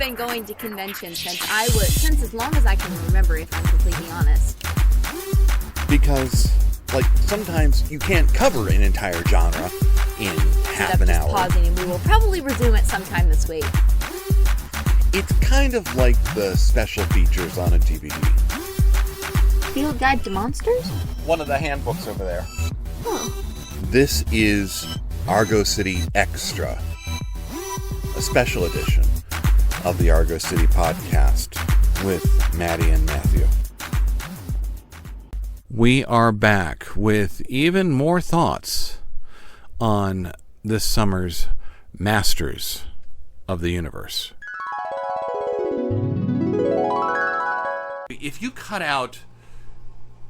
been going to conventions since as long as I can remember, if I'm completely honest. Because, like, sometimes you can't cover an entire genre in half an hour. Pausing, and we will probably resume it sometime this week. It's kind of like the special features on a DVD. Field Guide to Monsters? One of the handbooks over there. Huh. This is Argo City Extra, a special edition of the Argo City podcast with Maddie and Matthew. We are back with even more thoughts on this summer's Masters of the Universe. If you cut out,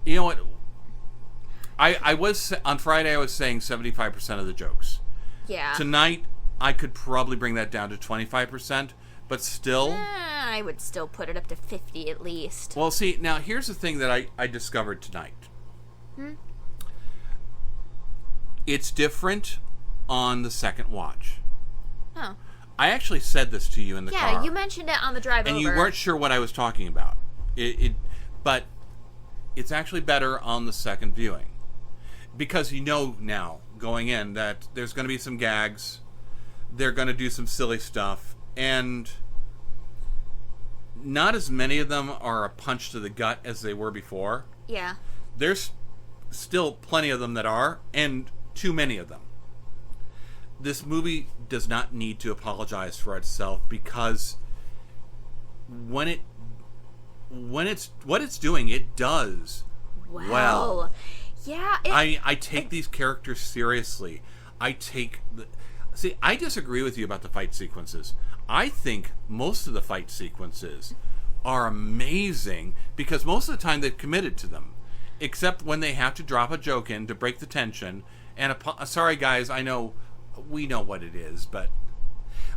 you know what, I was, on Friday I was saying 75% of the jokes. Yeah. Tonight, I could probably bring that down to 25%, but still... I would still put it up to 50 at least. Well, see, now here's the thing that I discovered tonight. It's different on the second watch. Oh. I actually said this to you in the car. Yeah, you mentioned it on the drive over. And you weren't sure what I was talking about. But it's actually better on the second viewing. Because you know now, going in, that there's going to be some gags. They're going to do some silly stuff. And not as many of them are a punch to the gut as they were before. Yeah. There's still plenty of them that are, and too many of them. This movie does not need to apologize for itself, because what it's doing, it does well. Yeah. I take these characters seriously. I disagree with you about the fight sequences. I think most of the fight sequences are amazing because most of the time they've committed to them, except when they have to drop a joke in to break the tension. And sorry guys, I know we know what it is, but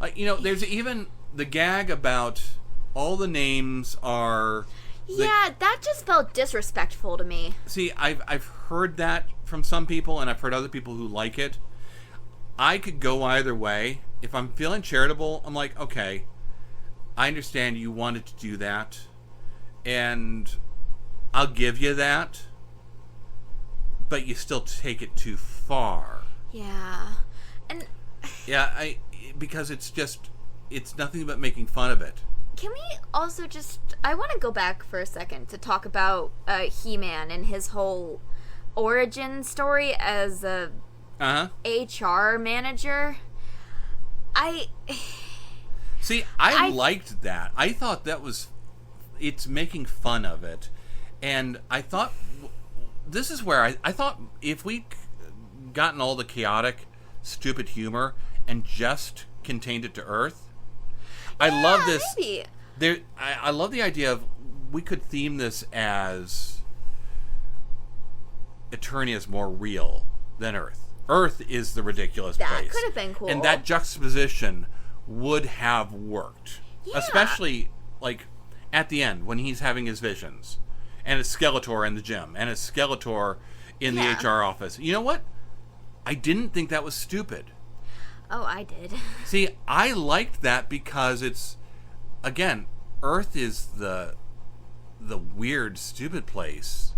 there's even the gag about all the names are... that just felt disrespectful to me. See, I've heard that from some people, and I've heard other people who like it. I could go either way. If I'm feeling charitable, I'm like, okay, I understand you wanted to do that, and I'll give you that, but you still take it too far. Yeah. And... Yeah, because it's nothing but making fun of it. Can we also I want to go back for a second to talk about He-Man and his whole origin story as a HR manager. I liked that. I thought it's making fun of it. And I thought, this is where I thought if we gotten all the chaotic, stupid humor and just contained it to Earth, I love this. Maybe. I love the idea of we could theme this as Eternia is more real than Earth. Earth is the ridiculous place. That could have been cool. And that juxtaposition would have worked. Yeah. Especially, like, at the end, when he's having his visions. And it's Skeletor in the gym. And it's Skeletor in the HR office. You know what? I didn't think that was stupid. Oh, I did. See, I liked that because it's, again, Earth is the weird, stupid place.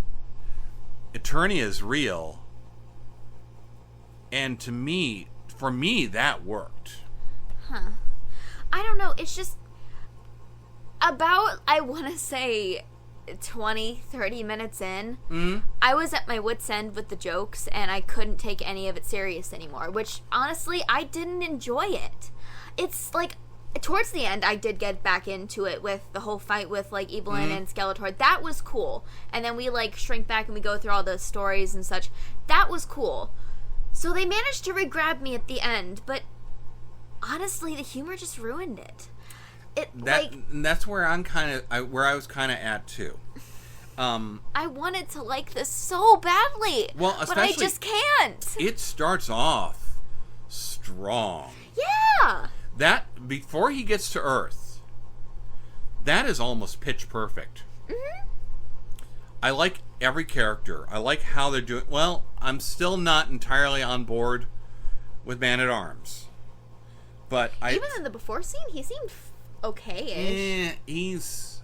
Eternia is real. And for me, that worked. Huh. I don't know. It's just about, I want to say 20, 30 minutes in, I was at my wit's end with the jokes, and I couldn't take any of it serious anymore, which, honestly, I didn't enjoy it. It's, like, towards the end, I did get back into it with the whole fight with, like, Evelyn and Skeletor. That was cool. And then we, like, shrink back and we go through all the stories and such. That was cool. So they managed to re-grab me at the end, but honestly, the humor just ruined it. That's where I was kind of at too. I wanted to like this so badly, but I just can't. It starts off strong. Yeah. That before he gets to Earth, that is almost pitch perfect. Mm-hmm. I like every character. I like how they're doing. Well, I'm still not entirely on board with Man-at-Arms, but even in the before scene, he seemed okay-ish. He's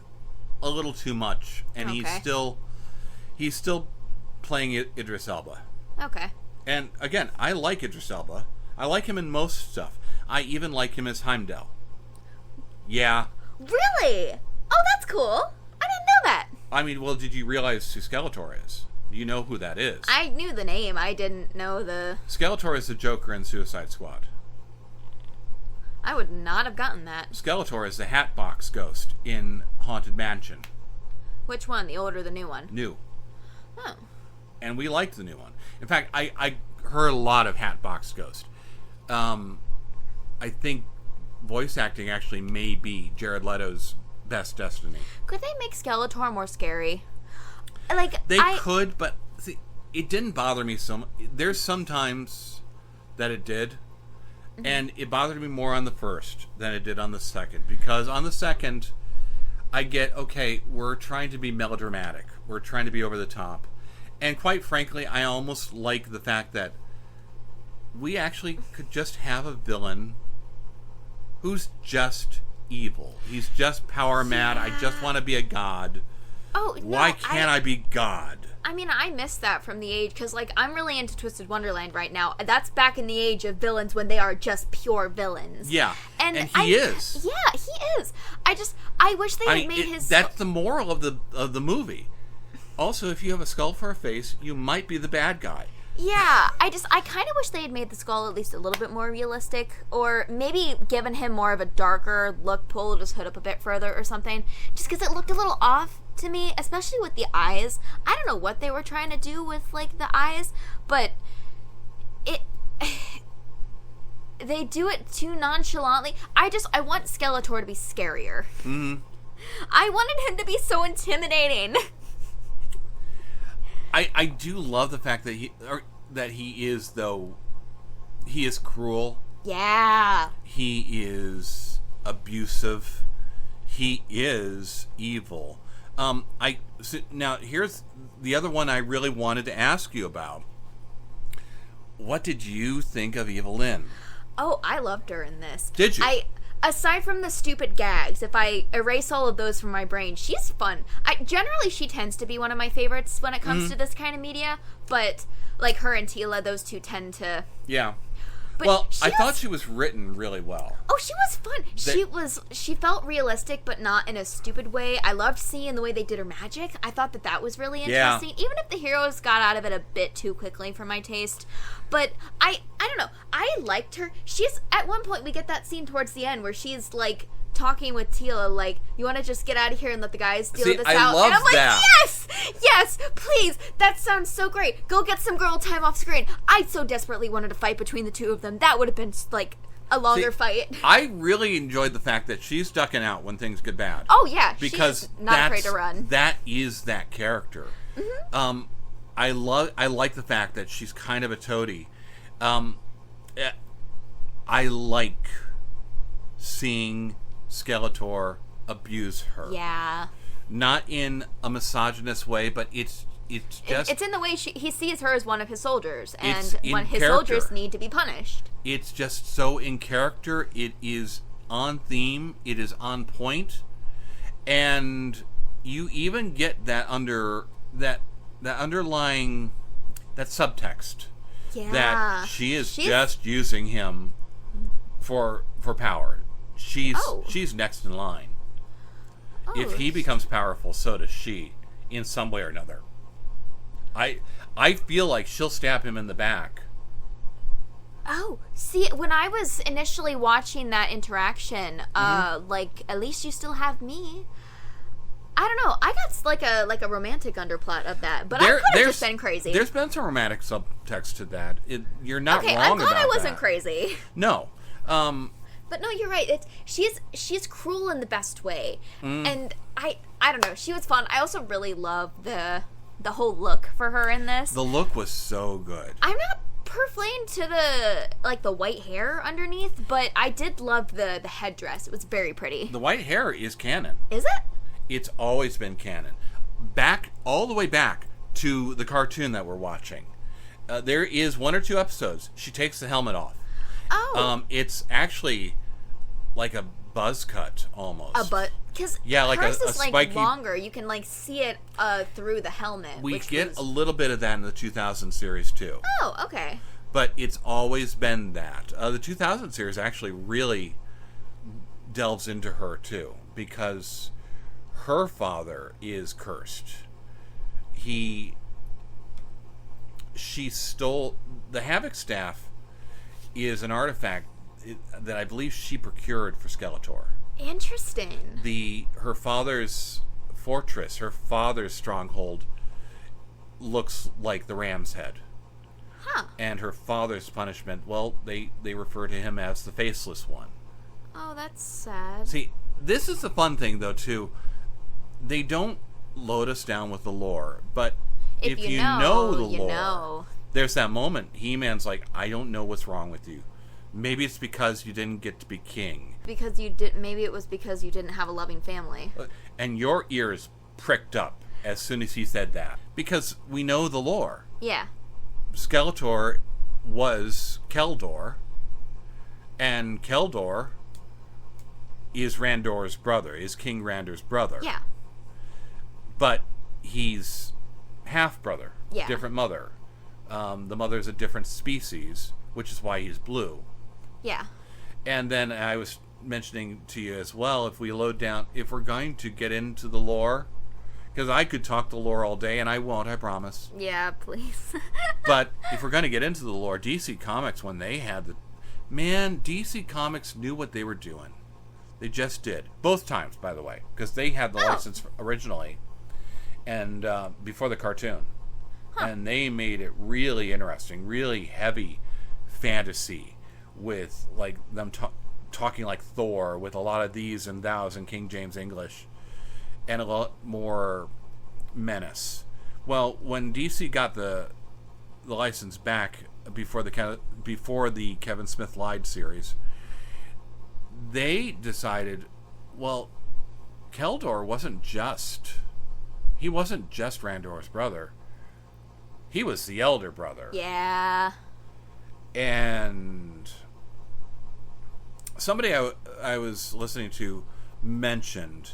a little too much, and he's still playing Idris Elba. Okay. And again, I like Idris Elba. I like him in most stuff. I even like him as Heimdall. Yeah. Really? Oh, that's cool. I didn't know that. I mean, well, did you realize who Skeletor is? Do you know who that is? I knew the name. I didn't know the... Skeletor is the Joker in Suicide Squad. I would not have gotten that. Skeletor is the Hatbox Ghost in Haunted Mansion. Which one? The old or the new one? New. Oh. And we liked the new one. In fact, I heard a lot of Hatbox Ghost. I think voice acting actually may be Jared Leto's best destiny. Could they make Skeletor more scary? Like They could, but see, it didn't bother me so much. There's sometimes that it did, and it bothered me more on the first than it did on the second. Because on the second, I get, okay, we're trying to be melodramatic. We're trying to be over the top. And quite frankly, I almost like the fact that we actually could just have a villain who's just evil. He's just power mad. I just want to be a god. Oh, no, why can't I be God? I mean, I miss that from the age, because, like, I'm really into Twisted Wonderland right now. That's back in the age of villains when they are just pure villains. Yeah, and he is. Yeah, he is. I wish they had made his... That's the moral of the movie. Also, if you have a skull for a face, you might be the bad guy. Yeah, I kind of wish they had made the skull at least a little bit more realistic, or maybe given him more of a darker look, pulled his hood up a bit further or something, just because it looked a little off to me, especially with the eyes. I don't know what they were trying to do with, like, the eyes, but they do it too nonchalantly. I want Skeletor to be scarier. Mm-hmm. I wanted him to be so intimidating. I do love the fact that he is cruel. Yeah. He is abusive. He is evil. Now here's the other one I really wanted to ask you about. What did you think of Evelyn? Oh, I loved her in this. Did you? Aside from the stupid gags, if I erase all of those from my brain, she's fun. Generally, she tends to be one of my favorites when it comes to this kind of media, but, like, her and Tila, those two tend to... Yeah. But well, I thought she was written really well. Oh, she was fun. She felt realistic, but not in a stupid way. I loved seeing the way they did her magic. I thought that was really interesting. Yeah. Even if the heroes got out of it a bit too quickly for my taste. But I don't know. I liked her. She's, at one point, we get that scene towards the end where she's, like, talking with Tila, like, you want to just get out of here and let the guys deal this out? Love and I'm like, that. yes, please, that sounds so great. Go get some girl time off screen. I so desperately wanted a fight between the two of them. That would have been, like, a longer fight. I really enjoyed the fact that she's ducking out when things get bad. Oh, yeah, because she's not afraid to run. That is that character. Mm-hmm. I like the fact that she's kind of a toady. I like seeing Skeletor abuse her. Yeah. Not in a misogynist way, but it's just... It's in the way he sees her as one of his soldiers, and when his soldiers need to be punished. It's just so in character. It is on theme. It is on point. And you even get that underlying... that subtext. Yeah. That she's just using him for power. She's next in line. Oh. If he becomes powerful, so does she, in some way or another. I feel like she'll stab him in the back. Oh, see, when I was initially watching that interaction, like, at least you still have me. I don't know. I got like a romantic underplot of that, but I could have just been crazy. There's been some romantic subtext to that. You're not wrong about that. Okay, I'm glad I wasn't crazy. No. But no, you're right. She's cruel in the best way, and I don't know. She was fun. I also really love the whole look for her in this. The look was so good. I'm not purfling to the white hair underneath, but I did love the headdress. It was very pretty. The white hair is canon. Is it? It's always been canon. All the way back to the cartoon that we're watching. There is 1 or 2 episodes. She takes the helmet off. Oh. It's actually like a buzz cut almost. Because like hers a is like spiky, longer. You can like see it through the helmet. We get a little bit of that in the 2000 series too. Oh, okay. But it's always been that. The 2000 series actually really delves into her too, because her father is cursed. She stole the Havoc staff. Is an artifact that I believe she procured for Skeletor. Interesting. Her father's fortress, her father's stronghold, looks like the Ram's Head. Huh. And her father's punishment, well, they refer to him as the Faceless One. Oh, that's sad. See, this is the fun thing, though, too. They don't load us down with the lore, but if you know the lore, there's that moment. He-Man's like, I don't know what's wrong with you. Maybe it's because you didn't get to be king. Maybe it was because you didn't have a loving family. And your ears pricked up as soon as he said that. Because we know the lore. Yeah. Skeletor was Keldor, and Keldor is Randor's brother, is King Randor's brother. Yeah. But he's half-brother, yeah. Different mother. The mother's a different species, which is why he's blue. Yeah. And then I was mentioning to you as well, if we're going to get into the lore, because I could talk the lore all day, and I won't, I promise. Yeah, please. But if we're going to get into the lore, DC Comics, when they had DC Comics knew what they were doing. They just did. Both times, by the way, because they had the license originally, and before the cartoon. Huh. And they made it really interesting, really heavy fantasy, with like them talking like Thor, with a lot of these and thous in King James English, and a lot more menace. Well, when DC got the license back before the Kevin Smith Lied series, they decided, well, Keldor wasn't just Randor's brother. He was the elder brother. Yeah. And somebody I was listening to mentioned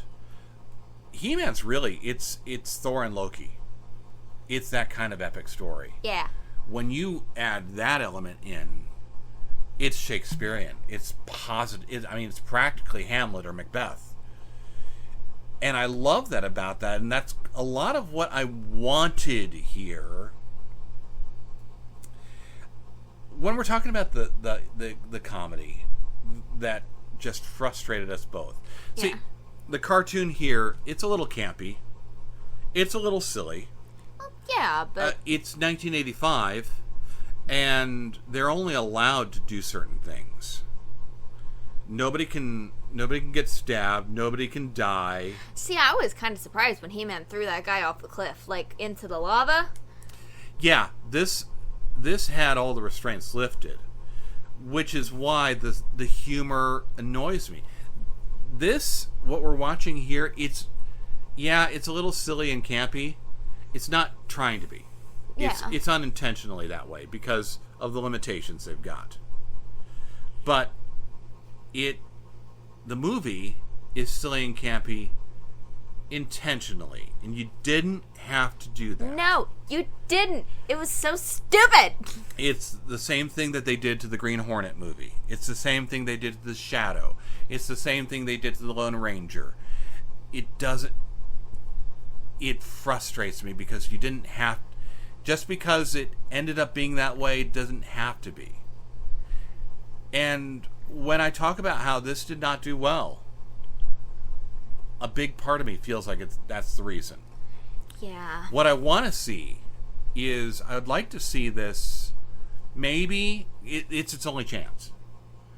He-Man's really, it's Thor and Loki. It's that kind of epic story. Yeah. When you add that element in, it's Shakespearean. It's positive. It's practically Hamlet or Macbeth. And I love that about that, and that's a lot of what I wanted here. When we're talking about the comedy that just frustrated us both. Yeah. See, the cartoon here, it's a little campy. It's a little silly. Well, yeah, but it's 1985, and they're only allowed to do certain things. Nobody can get stabbed. Nobody can die. See, I was kind of surprised when He-Man threw that guy off the cliff, like into the lava. Yeah, this had all the restraints lifted, which is why the humor annoys me. What we're watching here, it's a little silly and campy. It's not trying to be. Yeah. It's unintentionally that way because of the limitations they've got. But the movie is silly and campy intentionally, and you didn't have to do that. No, you didn't. It was so stupid. It's the same thing that they did to the Green Hornet movie. It's the same thing they did to the Shadow. It's the same thing they did to the Lone Ranger. It frustrates me because you didn't have, just because it ended up being that way doesn't have to be. And when I talk about how this did not do well, a big part of me feels like that's the reason. Yeah. What I want to see is, I would like to see this, maybe it's its only chance.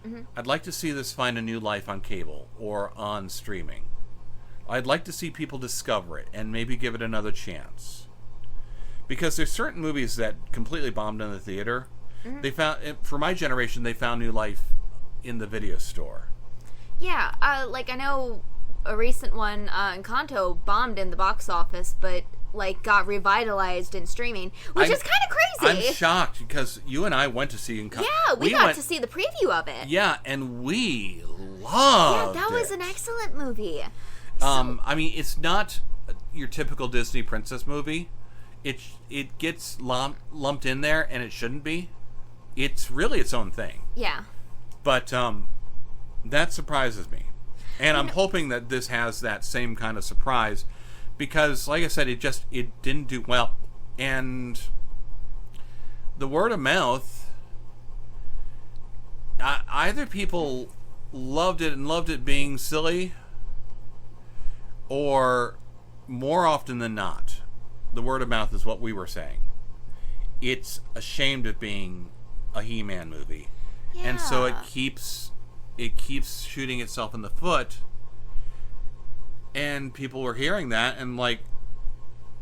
Mm-hmm. I'd like to see this find a new life on cable or on streaming. I'd like to see people discover it and maybe give it another chance. Because there's certain movies that completely bombed in the theater. Mm-hmm. They found, for my generation, they found new life in the video store. Yeah, like I know a recent one, Encanto, bombed in the box office, but like got revitalized in streaming, which is kind of crazy. I'm shocked because you and I went to see Encanto. Yeah, we got to see the preview of it. Yeah, and we loved that was an excellent movie. I mean, it's not your typical Disney princess movie. It gets lumped in there, and it shouldn't be. It's really its own thing. Yeah. But that surprises me. And I'm hoping that this has that same kind of surprise because, like I said, it didn't do well. And the word of mouth, either people loved it and loved it being silly, or more often than not, the word of mouth is what we were saying. It's ashamed of being a He-Man movie. Yeah. And so it keeps shooting itself in the foot. And people were hearing that and like,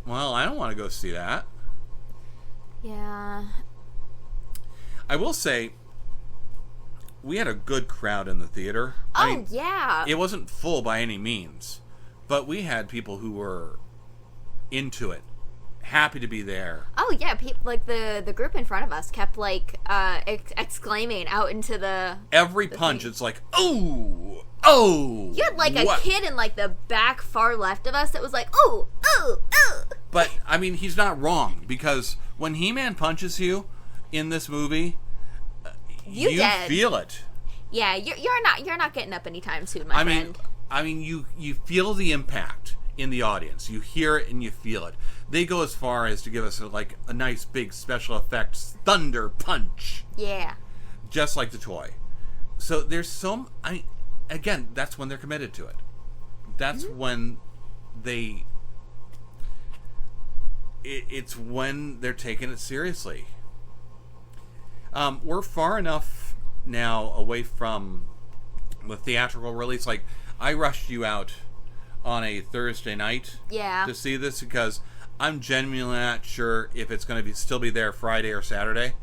well, I don't want to go see that. Yeah. I will say, we had a good crowd in the theater. Yeah. It wasn't full by any means, but we had people who were into it, happy to be there. Oh yeah, people like the group in front of us kept like exclaiming out into the every punch. Thing. It's like, oh. You had like a kid in like the back far left of us that was like, oh. But I mean, he's not wrong because when He-Man punches you in this movie, you feel it. Yeah, you're not getting up anytime soon, my friend. I mean, you feel the impact in the audience. You hear it and you feel it. They go as far as to give us a nice big special effects thunder punch. Yeah. Just like the toy. So there's some. Again, that's when they're committed to it. That's when they. It's when they're taking it seriously. We're far enough now away from the theatrical release. Like, I rushed you out on a Thursday night to see this because I'm genuinely not sure if it's going to still be there Friday or Saturday.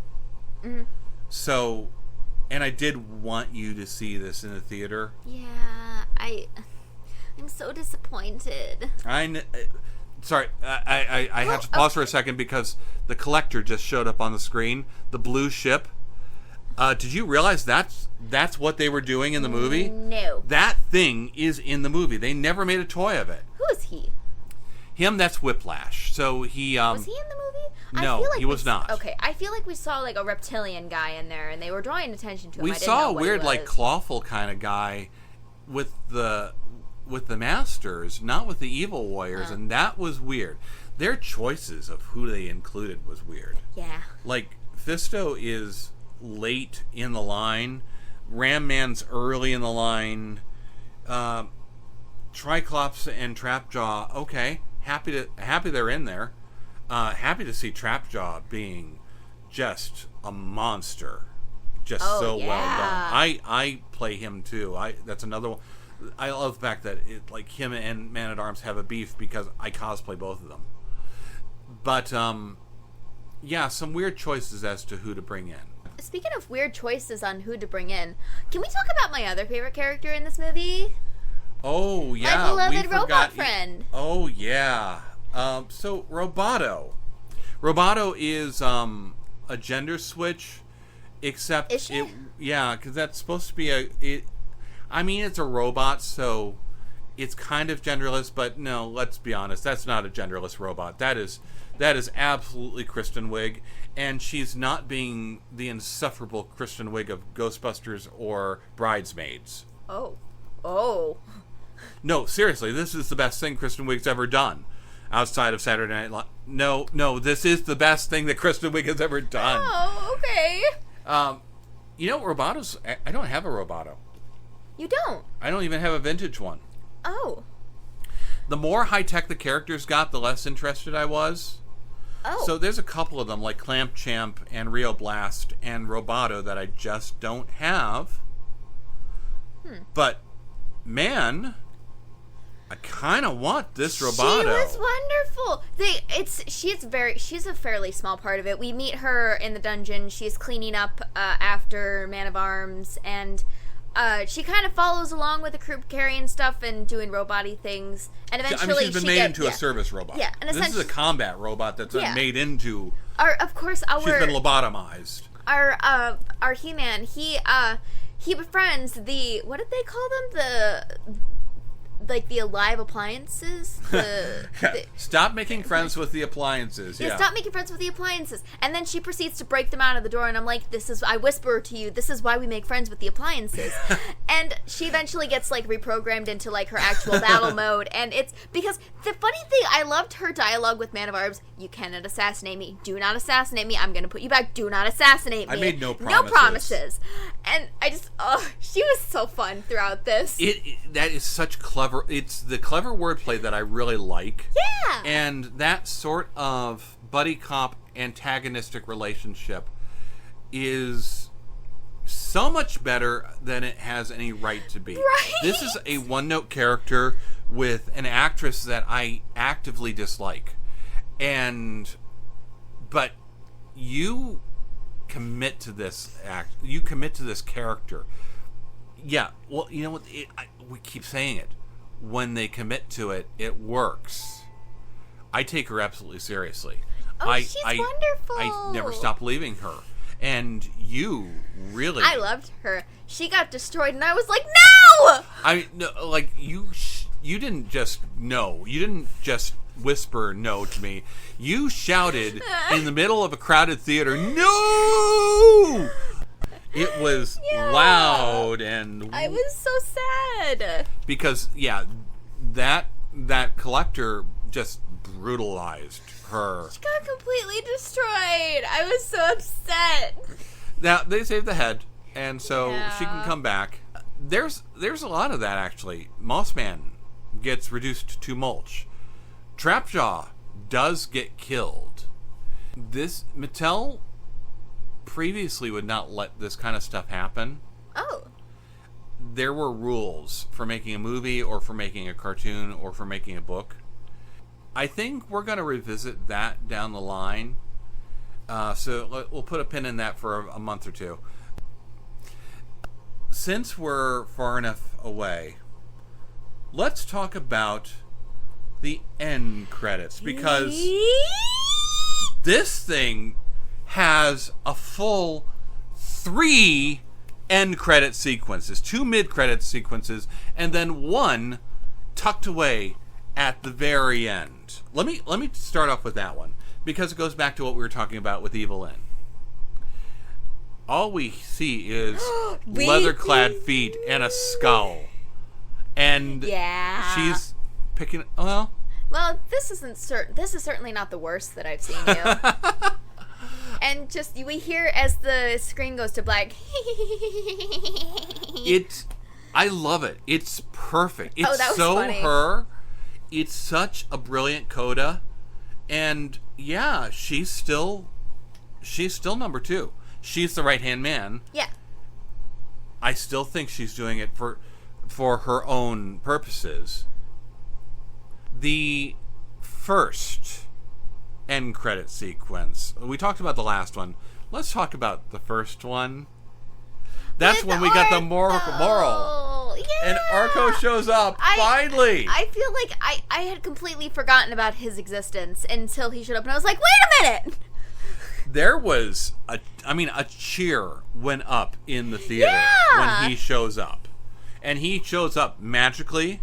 Mm-hmm. So, and I did want you to see this in the theater. Yeah, I'm so disappointed. Sorry, I have to pause for a second because the collector just showed up on the screen. The blue ship. Did you realize that's what they were doing in the movie? No. That thing is in the movie. They never made a toy of it. Who is he? Him, that's Whiplash. So he... was he in the movie? No, I feel like he was not. Okay, I feel like we saw like a reptilian guy in there, and they were drawing attention to him. We saw a weird, like, clawful kind of guy with the Masters, not with the Evil Warriors, and that was weird. Their choices of who they included was weird. Yeah. Like, Fisto is late in the line. Ram Man's early in the line. Triclops and Trapjaw, okay. Happy they're in there. Happy to see Trapjaw being just a monster. Just so well done. I play him too. That's another one. I love the fact that like him and Man-at-Arms have a beef because I cosplay both of them. But yeah, some weird choices as to who to bring in. Speaking of weird choices on who to bring in, can we talk about my other favorite character in this movie? Oh yeah, my beloved robot friend. Oh yeah. So Roboto is a gender switch, except is she? Because that's supposed to be it's a robot, so it's kind of genderless. But no, let's be honest, that's not a genderless robot. That is absolutely Kristen Wiig, and she's not being the insufferable Kristen Wiig of Ghostbusters or Bridesmaids. Oh. No, seriously, this is the best thing Kristen Wiig's ever done outside of Saturday Night Live. No, this is the best thing that Kristen Wiig has ever done. Oh, okay. You know, Roboto's... I don't have a Roboto. You don't? I don't even have a vintage one. Oh. The more high-tech the characters got, the less interested I was. Oh. So there's a couple of them, like Clamp Champ and Rio Blast and Roboto, that I just don't have. But, man... I kind of want this Roboto. She was wonderful. She's a fairly small part of it. We meet her in the dungeon. She's cleaning up after Man of Arms, and she kind of follows along with the crew carrying stuff and doing robot-y things, and eventually she's been made into a service robot. Yeah, and this is a combat robot that's made into. Of course, she's been lobotomized. Our He-Man, he befriends the, what did they call them? The alive appliances? Stop making friends with the appliances. Yeah, stop making friends with the appliances. And then she proceeds to break them out of the door, and I'm like, I whisper to you, this is why we make friends with the appliances. And she eventually gets, like, reprogrammed into, like, her actual battle mode. And it's, because the funny thing, I loved her dialogue with Man of Arbs. You cannot assassinate me. Do not assassinate me. I'm going to put you back. Do not assassinate me. I made no promises. No promises. And I just, she was so fun throughout this. That is such clever. It's the clever wordplay that I really like. Yeah. And that sort of buddy cop antagonistic relationship is so much better than it has any right to be. Right. This is a one-note character with an actress that I actively dislike. But you commit to this you commit to this character. Yeah, well, you know what? We keep saying it. When they commit to it, it works. I take her absolutely seriously. She's wonderful. I never stop believing her. And you really... I loved her. She got destroyed, and I was like, no! You didn't just know. You didn't just whisper no to me. You shouted in the middle of a crowded theater, no! It was loud, and I was so sad. Because, that collector just brutalized her. She got completely destroyed. I was so upset. Now, they saved the head, and so she can come back. There's a lot of that, actually. Mossman gets reduced to mulch. Trapjaw does get killed. Mattel previously would not let this kind of stuff happen. Oh. There were rules for making a movie or for making a cartoon or for making a book. I think we're going to revisit that down the line. So we'll put a pin in that for a month or two. Since we're far enough away, let's talk about the end credits, because this thing has a full 3 end credit sequences, 2 mid credit sequences, and then 1 tucked away at the very end. Let me start off with that one, because it goes back to what we were talking about with Evil Lynn. All we see is leather-clad feet and a skull, and she's picking. Well, this is certainly not the worst that I've seen you. And just we hear as the screen goes to black. I love it. It's perfect. It's that was so funny. her. It's such a brilliant coda, and she's still number 2. She's the right-hand man. Yeah. I still think she's doing it for her own purposes. The first end credit sequence. We talked about the last one. Let's talk about the first one. That's when we got the moral. Yeah. And Arco shows up, finally. I feel like I had completely forgotten about his existence until he showed up, and I was like, wait a minute! There was a cheer went up in the theater when he shows up. And he shows up magically.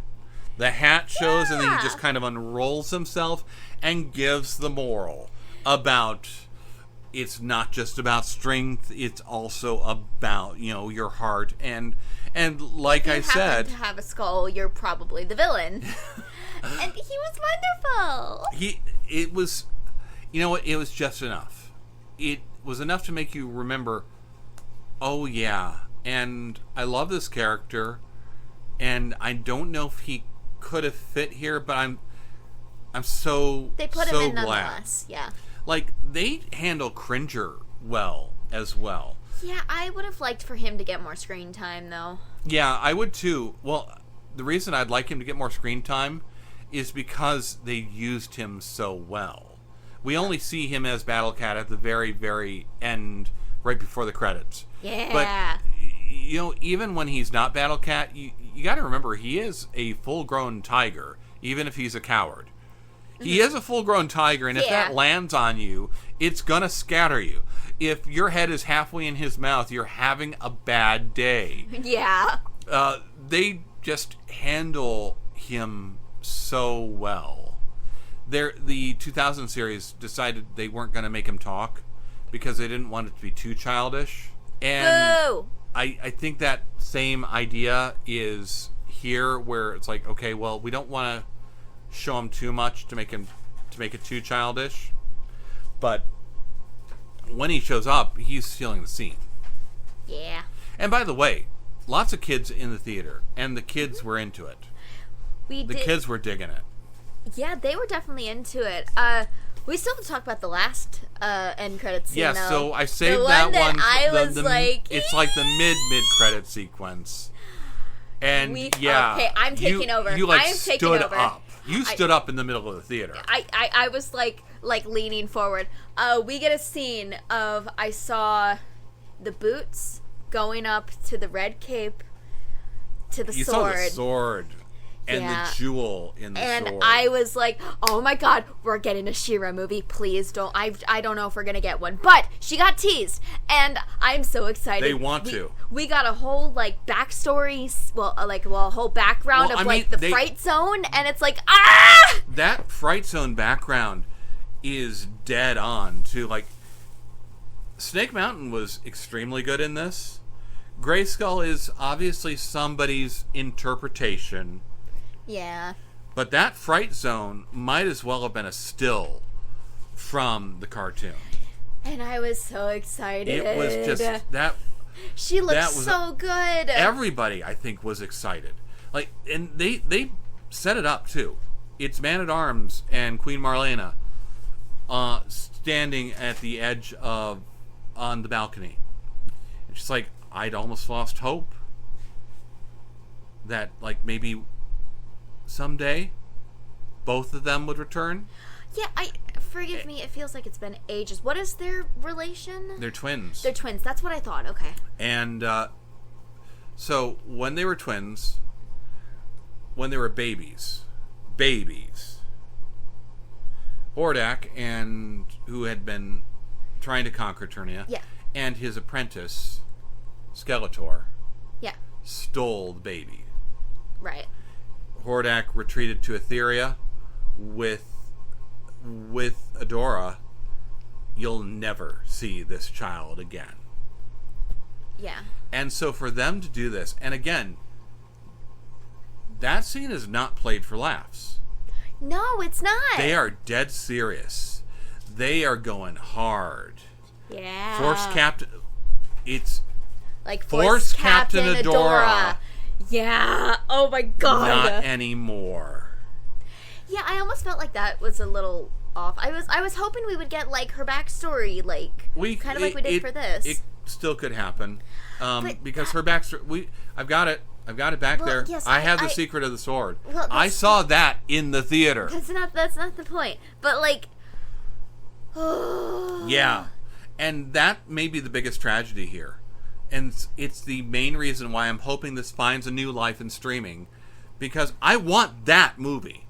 The hat shows, and then he just kind of unrolls himself and gives the moral about it's not just about strength, it's also about, your heart. And like I said, if you happen to have a skull, you're probably the villain. And he was wonderful. It was just enough. It was enough to make you remember, oh yeah, and I love this character, and I don't know if he could have fit here, but I'm so they put so him in glad. Nonetheless. Yeah. Like, they handle Cringer well as well. Yeah, I would have liked for him to get more screen time, though. Yeah, I would too. Well, the reason I'd like him to get more screen time is because they used him so well. We only see him as Battle Cat at the very, very end, right before the credits. Yeah. But even when he's not Battle Cat, you got to remember he is a full-grown tiger, even if he's a coward. He is a full-grown tiger, and if that lands on you, it's gonna scatter you. If your head is halfway in his mouth, you're having a bad day. Yeah. They just handle him so well. The 2000 series decided they weren't going to make him talk because they didn't want it to be too childish. And Boo! I think that same idea is here, where it's like, okay, well, we don't want to show him too much to make it too childish, but when he shows up, he's stealing the scene. Yeah. And by the way, lots of kids in the theater, and the kids were into it. The kids were digging it. Yeah, they were definitely into it. We still have to talk about the last end credits scene. Yeah, though. so I saved the that one. one. I was like, it's like the mid credit sequence. And okay, I'm taking over. You I am taking stood over. up. You stood up in the middle of the theater. I was like leaning forward. We get a scene of, I saw the boots going up to the red cape to the sword. You saw the sword and the jewel in the sword. And I was like, oh my god, we're getting a She-Ra movie. Please don't. I don't know if we're going to get one. But she got teased. And I'm so excited. They want to. We got a whole backstory, a whole background of the Fright Zone. And it's like, ah! That Fright Zone background is dead on to Snake Mountain was extremely good in this. Grayskull is obviously somebody's interpretation. Yeah. But that Fright Zone might as well have been a still from the cartoon. And I was so excited. It was just that. She looked so good. Everybody, I think, was excited. And they set it up too. It's Man-at-Arms and Queen Marlena standing at the edge on the balcony. And she's like, I'd almost lost hope that maybe someday both of them would return. Yeah, forgive me, it feels like it's been ages. What is their relation? They're twins. They're twins. That's what I thought. Okay. And so when they were twins, when they were babies, Hordak, and who had been trying to conquer Eternia, and his apprentice Skeletor, stole the baby. Right. Hordak retreated to Etheria with Adora. You'll never see this child again. Yeah. And so for them to do this, and again, that scene is not played for laughs. No, it's not. They are dead serious. They are going hard. Yeah. Force Captain. It's Force Captain Adora. Yeah. Oh my god. Not anymore. Yeah, I almost felt like that was a little off. I was hoping we would get her backstory, kind of like we did for this. It still could happen, because her backstory. I've got it back there. Yes, I have the secret of the sword. Well, I saw that in the theater. That's not the point. But yeah, and that may be the biggest tragedy here. And it's the main reason why I'm hoping this finds a new life in streaming, because I want that movie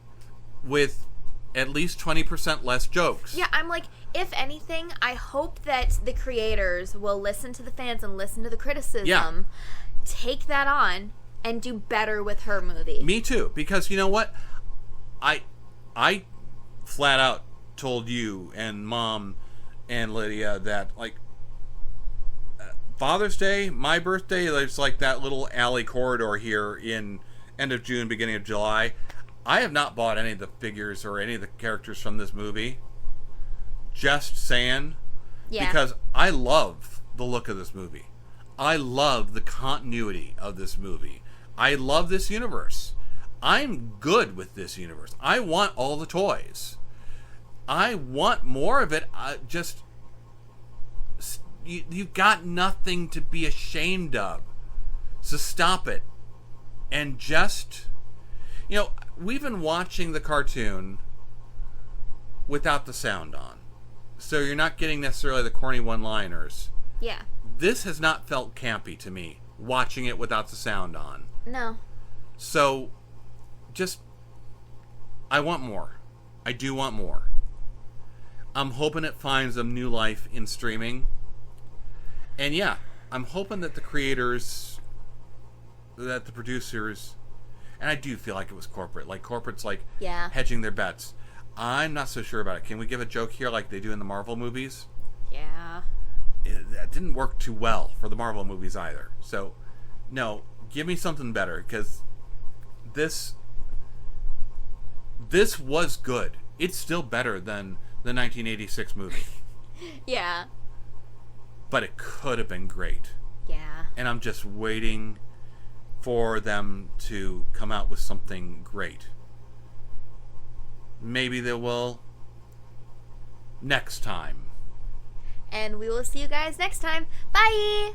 with at least 20% less jokes. Yeah, I'm if anything, I hope that the creators will listen to the fans and listen to the criticism, take that on, and do better with her movie. Me too, because you know what? I flat out told you and Mom and Lydia that, Father's Day, my birthday, there's that little alley corridor here in end of June, beginning of July. I have not bought any of the figures or any of the characters from this movie. Just saying. Yeah. Because I love the look of this movie. I love the continuity of this movie. I love this universe. I'm good with this universe. I want all the toys. I want more of it. You've got nothing to be ashamed of. So stop it. And just... we've been watching the cartoon without the sound on. So you're not getting necessarily the corny one-liners. Yeah. This has not felt campy to me watching it without the sound on. No. So, I want more. I do want more. I'm hoping it finds a new life in streaming. And yeah, I'm hoping that the creators, that the producers, and I do feel like it was corporate. Like, corporate's like hedging their bets. I'm not so sure about it. Can we give a joke here like they do in the Marvel movies? Yeah. That didn't work too well for the Marvel movies either. So, no, give me something better, because this was good. It's still better than the 1986 movie. Yeah. But it could have been great. Yeah. And I'm just waiting for them to come out with something great. Maybe they will next time. And we will see you guys next time. Bye!